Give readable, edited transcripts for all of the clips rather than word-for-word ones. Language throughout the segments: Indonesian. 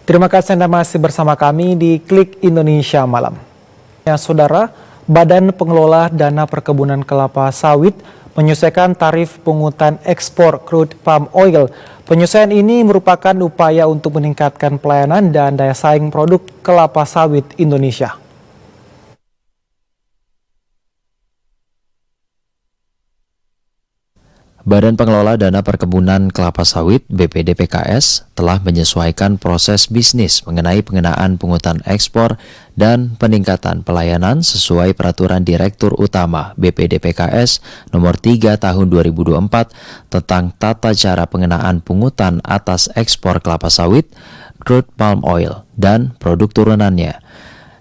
Terima kasih Anda masih bersama kami di Klik Indonesia Malam. Ya, Saudara, Badan Pengelola Dana Perkebunan Kelapa Sawit menyesuaikan tarif pungutan ekspor crude palm oil. Penyesuaian ini merupakan upaya untuk meningkatkan pelayanan dan daya saing produk kelapa sawit Indonesia. Badan Pengelola Dana Perkebunan Kelapa Sawit (BPDPKS) telah menyesuaikan proses bisnis mengenai pengenaan pungutan ekspor dan peningkatan pelayanan sesuai Peraturan Direktur Utama BPDPKS Nomor 3 Tahun 2024 tentang tata cara pengenaan pungutan atas ekspor kelapa sawit, crude palm oil, dan produk turunannya.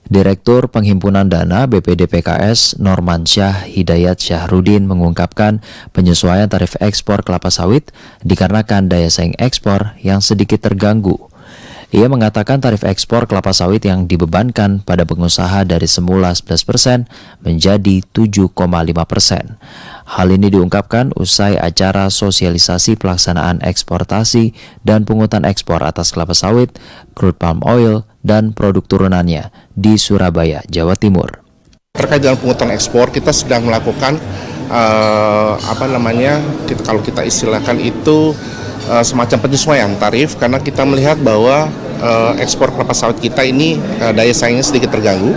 Direktur Penghimpunan Dana BPDPKS Norman Syah Hidayat Syahrudin mengungkapkan penyesuaian tarif ekspor kelapa sawit dikarenakan daya saing ekspor yang sedikit terganggu. Ia mengatakan tarif ekspor kelapa sawit yang dibebankan pada pengusaha dari semula 11% menjadi 7,5%. Hal ini diungkapkan usai acara sosialisasi pelaksanaan eksportasi dan pungutan ekspor atas kelapa sawit, crude palm oil, dan produk turunannya di Surabaya, Jawa Timur. Terkait dengan pungutan ekspor, kita sedang melakukan kalau kita istilahkan itu semacam penyesuaian tarif, karena kita melihat bahwa ekspor kelapa sawit kita ini daya saingnya sedikit terganggu,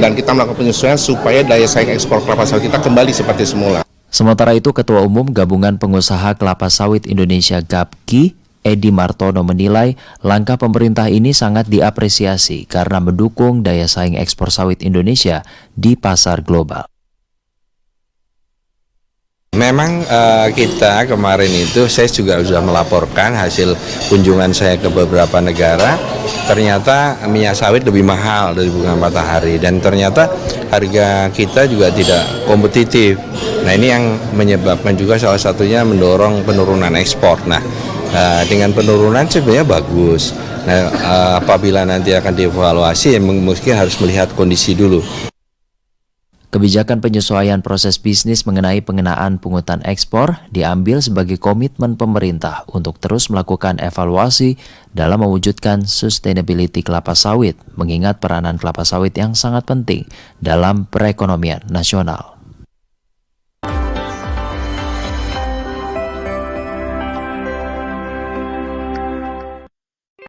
dan kita melakukan penyesuaian supaya daya saing ekspor kelapa sawit kita kembali seperti semula. Sementara itu, Ketua Umum Gabungan Pengusaha Kelapa Sawit Indonesia (GAPKI) Edi Martono menilai langkah pemerintah ini sangat diapresiasi karena mendukung daya saing ekspor sawit Indonesia di pasar global. Memang kita kemarin itu saya juga sudah melaporkan hasil kunjungan saya ke beberapa negara, ternyata minyak sawit lebih mahal dari bunga matahari dan ternyata harga kita juga tidak kompetitif. Nah, ini yang menyebabkan juga salah satunya mendorong penurunan ekspor. Nah, dengan penurunan sebenarnya bagus. Nah, apabila nanti akan dievaluasi, mungkin harus melihat kondisi dulu. Kebijakan penyesuaian proses bisnis mengenai pengenaan pungutan ekspor diambil sebagai komitmen pemerintah untuk terus melakukan evaluasi dalam mewujudkan sustainability kelapa sawit, mengingat peranan kelapa sawit yang sangat penting dalam perekonomian nasional.